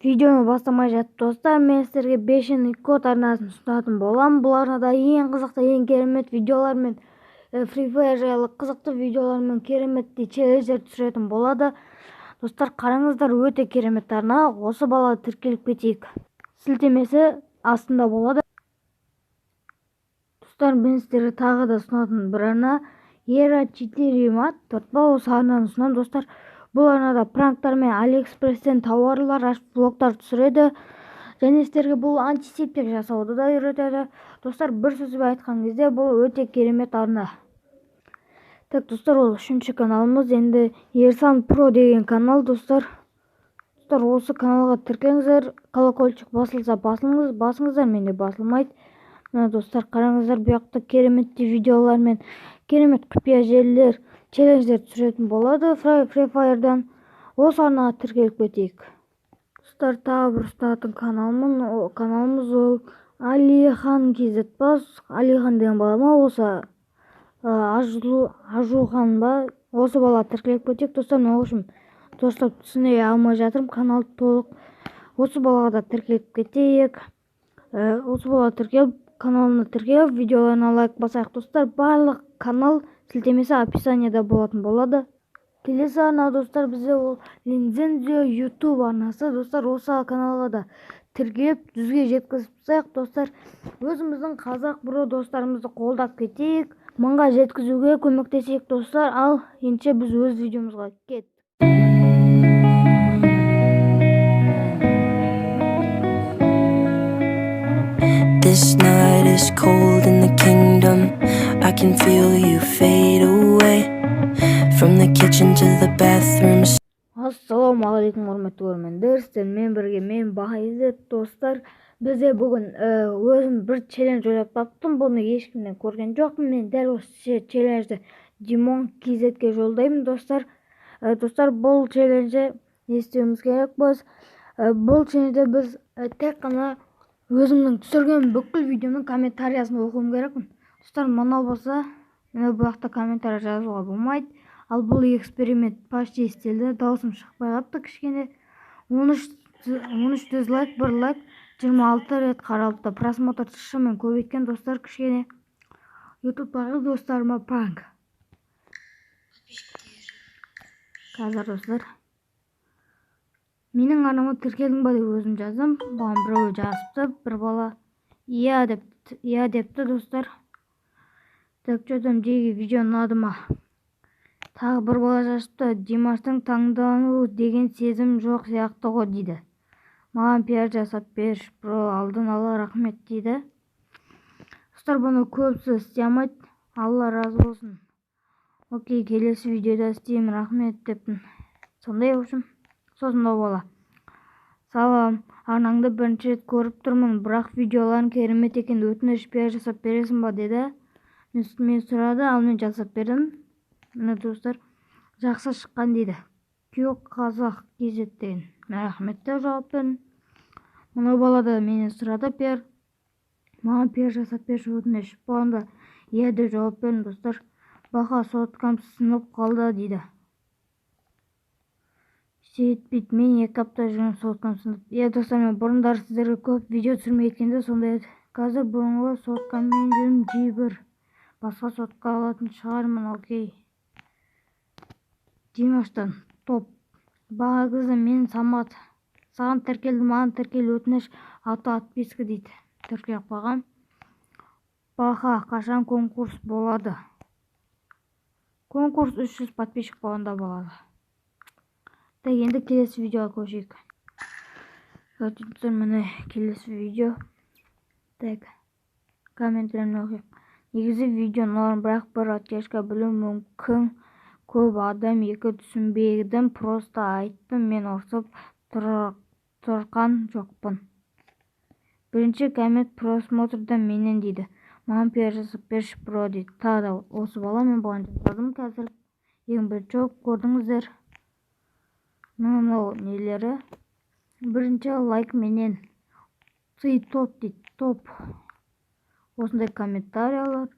Видеоны бастамай жатып достар, мен сіздерге 5 код арнасын ұсынатын боламын. Бұл арнада ең қызықты, ең керемет видеолар мен Free Fire жайлы қызықты видеолар мен кереметтей челлендждер түсіретін болады. Достар, қараңыздар, өте керемет арна. Осы балада тіркеліп кетейік. Сілтемесі астында болады. Достар, мен сіздерге тағы да ұсынатын бір арна Era 4 ма 4 ба, осы арнаны ұсынамын достар. Бұл арнада пранктар мен Алиэкспресстен тауарлар ашып влогтар түсіреді. Және сіздерге бұл антисептик жасауды да үйретеді. Достар, бір сөзбен айтқан кезде бұл өте керемет арна. Так, достар, ол 3-ші каналымыз. Енді Ерсан Pro деген канал, достар. Достар, осы каналға тіркеліңіздер. Колокольчик басылса басыңыздар, менде басылмайды. Мына достар, қараңыздар, бұл жақта кереметті видеолар мен керемет құпия желілер, челлендждер түсіретін болады Free Fire'дан. Осы арнаға тіркеліп кетейік. Достар, тағы бір ұстатын каналымыз ол Алихан KZ ба, Алихан деген бала ма, осы Ажухан ба, осы бала тіркеліп кетейік. Достар, мен үшін достар түсіне алмай жатырмын, канал толық. Осы балаға да тіркеліп кетейік. Осы бала тіркеліп, каналына тіркеліп, видеоларына лайк басайық. Достар, барлық канал сілтемесі описанияда болатын болады. Келесі арна, достар, бізде ол Линзензио YouTube арнасы. Достар, осы каналға да тіркеліп, жүзге жеткізіп тастайық. Достар, өзіміздің қазақ бро достарымызды қолдап кетейік, 1000-ға жеткізуге көмектесейік достар. Ал ендеше біз өз видеомызға кеттік. This night is cold in the kingdom. I can feel you fade away from the kitchen to the bathroom. Ассалаумағалейкум, құрметті көрермендер, сіздермен бірге мен Бахайзет. Достар, бізде бүгін өзім бір челлендж ойлап таптым. Бұны ешкімнен көрген жоқпын. Мен дәл осы челленджді Димон KZ-ге жолдаймын, достар. Достар, бұл челленджді не істеуіміз керек біз? Бұл челленджде біз тек қана өзімнің түсірген бүкіл видеоның комментариясын оқуым керекпін. Достар, мынау болса, бұл жақта комментария жазуға болмайды. Ал бұл эксперимент почти істелді. Даусым шықпай қапты кішкене. 13 дизлайк, 1 лайк, 26 рет қаралды. Просмотр шынымен көбейткен достар, кішкене. YouTube'дағы достарыма пранк. Қазір достар, менің арнама тіркелдің ба деп өзім жаздым. Бұған біреу жазыпты, бір бала иә депті достар. Так, жодым деге видео ұнады ма? Тағы бір бала жазыпты, Димаштың таңдану деген сезім жоқ сияқты ғой дейді. Маған пиар жасап берші бро, алдын ала рахмет дейді. Достар, бұны көбісі істей алмайды. Алла разы болсын. Окей, келесі видеода істеймін, рахмет деппін. Сондай өшім. Сосын да бола. Салам, арнаңды бірінші рет көріп тұрмын, бірақ видеоларын керемет екен, өтініш пиар жасап бересің ба деді. Мен сұрады, ал мен жасап бердім. Міне достар, жақсы шыққан дейді. Күйек қазақ KZ деген. Рахметті жауап бердім. Мына балада мені сұрады пиар. Маған пиар жасап берші өтініш. Бұғанда иә деп жауап бердім достар. Бақа соткам сынып қалды дейді. Жетпейді, мен 2 апта жүрген соткам сынып. Иә достар, мен бұрындары сіздерге көп видео түсірмей еткенде сондай еді. Қазір бұрынғы соткаммен жүрім G1. Басқа сотқа алатын шығармын, окей. Димаштан топ. Баға қызы, мен Самат. Саған тіркелді, маған тіркел, өтініш 6-65 дейді. Тіркеліп қойғам. Бақа, қашан конкурс болады? Конкурс 300 подписчик болғанда болады. Так, енді келесі видеоға көшейік. Міне келесі видео. Так, комменттерін оқиық. Негізі видео норм, бірақ бір оттяжка білу мүмкін. Көп адам екі түсінбегдім, просто айттым, мен ұрсып тұрған жоқпын. Бірінші коммент просмотрдан менен дейді. Маған пиар жасап берші бро дейді. Тағы да осы бала, мен бұған жаздым қазір. Ең бірінші оқып көрдіңіздер. Мынау нелері. Бірінші лайк менен. Сый топ дейді, топ. Осындай комментариялар.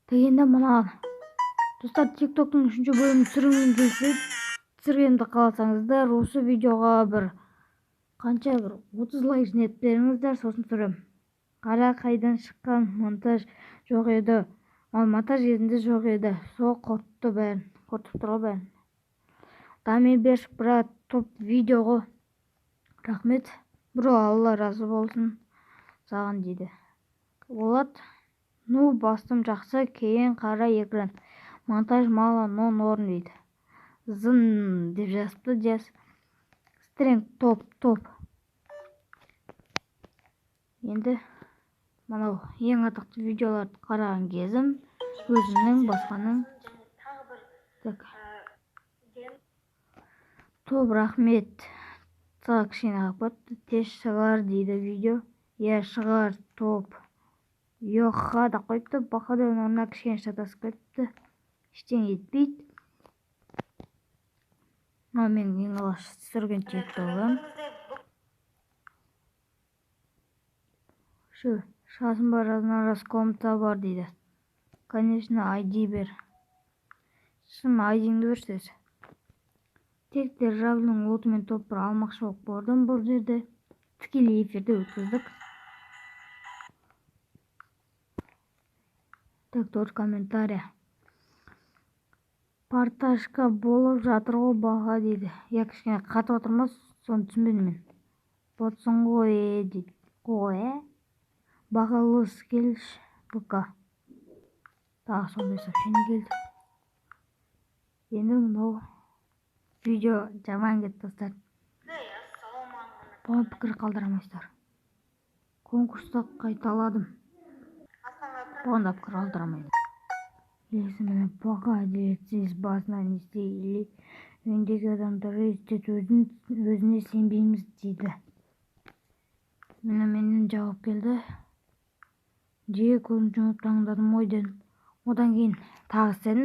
Дегенде мына достар, TikTok'тың 3-ші бөлімін түсіргенді қаласаңыздар, осы видеоға бір Қанша бір 30 лайк жинап беріңіздер, сосын түсірем. Қара қайдан шыққан монтаж жоқ еді. Ал монтаж кезінде жоқ еді. Сол қорытты бәрін. Қорытып тұр ғой бәрін. Дамир Бершік брат, топ видеоға рахмет. Бро, Алла разы болсын саған дейді. Болат, ну бастым жақсы, кейін қара экран. Монтаж мало, но норм дейді. Зын деп жазыпты Диас. Стринг топ. Енді мынау ең атақты видеоларды қараған кезім, өзімнің басқаның. Так. Топ, рахмет. Саған кішкене қапатты. Тез шығар дейді видео. Е, шығар топ. Йоха да қойыпты. Бақадан орнына кішкене шатасып кетіпті. Ештеңе етпейді. Мынау мен ең алғаш түсірген тиктогым. Шу, шасын бар, раз комната бар дейді. Конечно, ID бер. Шын ID-ңді берсіз. Тек державның лотымен топ бір алмақшы болып көрдім бұл жерде. Тікелей эфирде өткіздік. Так, тоже комментария. Парташка болып жатыр ғой баға дейді. Я кішкене қатып отырмас, соны түсінбедім мен. Ботсың ғой дейді. Қой, бағалы скелш БК. Тағы сондай сообщение келді. Енді мынау видео жаман кетті достар. Бұған пікір қалдырамайсыздар. Конкурста қайталадым. Бұған да пікір қалдырамайды. Есімені баға әділетсіз басына несте или өндегі адамдары естет өзіне сенбейміз дейді. Менен жауап келді. Жиі көзім жұмып таңдадым ой дедім. Одан кейін тағы сен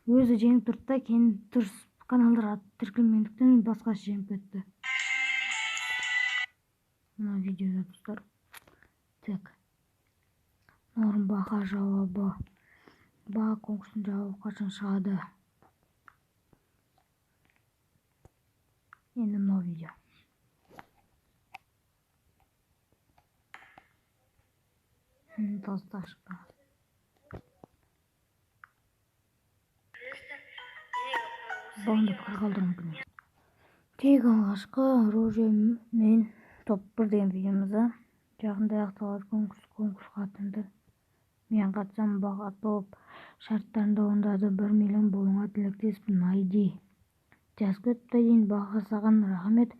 өзі жеңіп тұрды да кейін дұрыс каналдарға тіркелмегендіктен басқаша жеңіп кетті. Мына видеода достар. Так. Норм баға жауабы. Баға конкурсын жауабы қашан шығады? Енді мынау видео. Толстой шыққан. Бұған да пікір қалдыру мүмкін. Тек алғашқы оружие мен топ 1 деген видеомызда жақында аяқталады конкурс қатынды. Мен қатысам баға топ шарттарында орындады. 1 миллион болуға тілектеспін. ID. Жазып кетті дейін баға саған рахмет.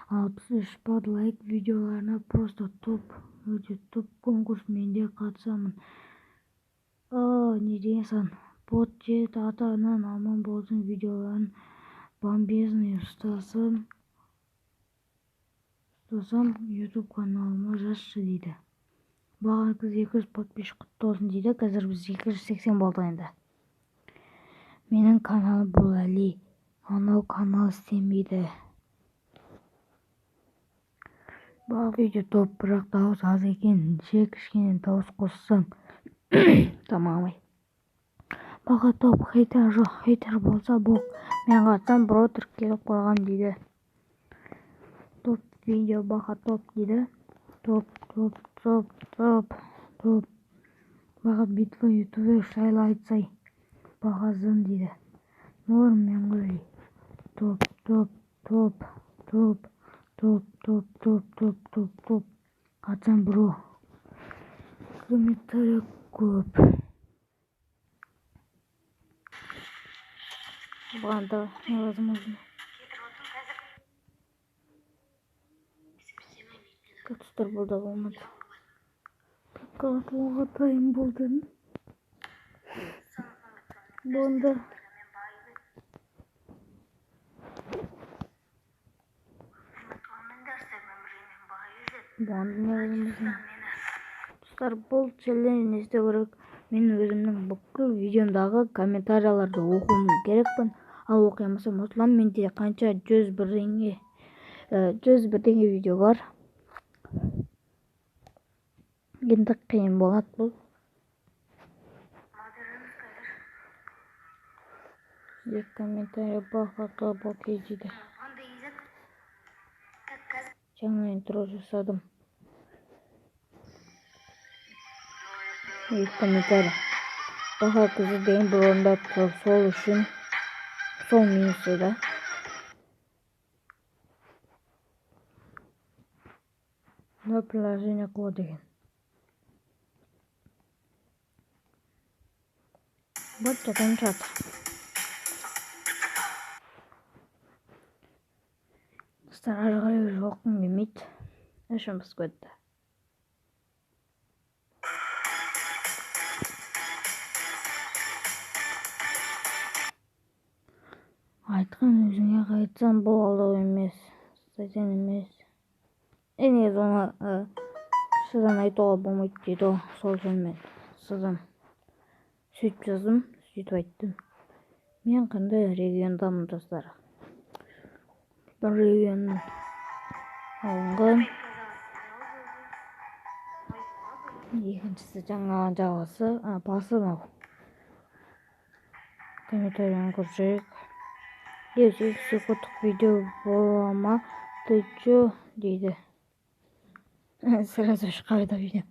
63 бат лайк видеоларына просто топ. Өте топ конкурс, менде қатысамын. Не деген сан. Бот жет ата-анан аман болсын видеоларын бомбезный ұстасам YouTube каналыма жазшы дейді. Баға 200 подписчик құтты болсын дейді. Қазір біз 280 болды енді. Менің канал бұл әлі. Анау канал істемейді. Баға видео топ, бірақ дауыс аз екен. Кішкене дауыс қоссаң тамамай. Баға топ, хейтер жоқ. Хейтер болса бұл. Мен қатсам бротер келіп қойған дейді. Топ видео баға топ дейді. Топ. Баға битва ютубер шайлы айтсай. Баға зын дейді. Норм мен ғой. Топ. Қатсам бро. Комментарий көп. Бұған да невозможно. Қатыстар болды болмады. Қатуға тайым болды. Бұнда. Достар, бұл челлендж не істеу керек? Мен өзімнің бүкіл видеомдағы комментарияларды оқуым керекпін. Ал оқимасам осылам, менде қанша 101 деңге видео бар. Енді қиын болады бұл. Комментарий бағаға бокей дейді. Жаңа интро жасадым. И комментарий. Daha kızı değil bu onda sol үшін сол минусы да. Но приложение қылу деген. Вот жатан жатыр. Достар ары қарай уже оқығым келмейді. Ішім пысып кетті. Айтқан өзіңе қайтсам бұл алдау емес, сайтан емес. Негізі оны сізden айтуға болмайды дейді ғой, сол үшін мен сізden сөйтіп жаздым, сөйтіп айттым. Мен қандай региондамын достар. Бір регионның алынған. Екіншісі жаңа жалғасы, басы мынау. Комментарийін көрсек. 9 секундтық видео бола ма? Ты чё? Дейді. Сразу шығады видео.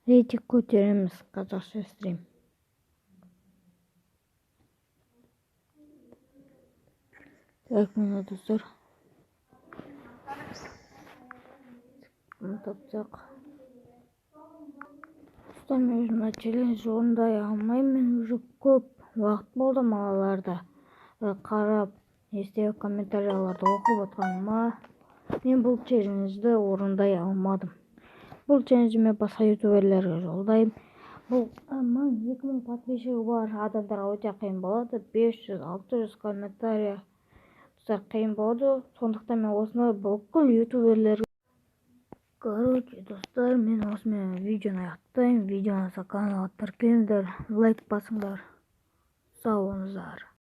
Рейтинг көтереміз, қазақша стрим. Так, мына достар. Тапсақ. Достар, мен мына челлендж орындай алмаймын. Уже көп уақыт болды малаларда қарап, естіп комментарияларды оқып отқаныма. Мен бұл челленджді орындай алмадым. Бұл челленджді мен басқа ютуберлерге жолдаймын. Бұл 1000-2000 подписчигі бар адамдарға өте қиын болады. 500-600 комментария қиын болады. Сондықтан мен осыны бүкіл ютуберлерге. Короче, достар, мен осымен видеоны аяқтаймын. Видеоны каналға тіркеліңдер, лайк басыңдар. Сау болыңыздар.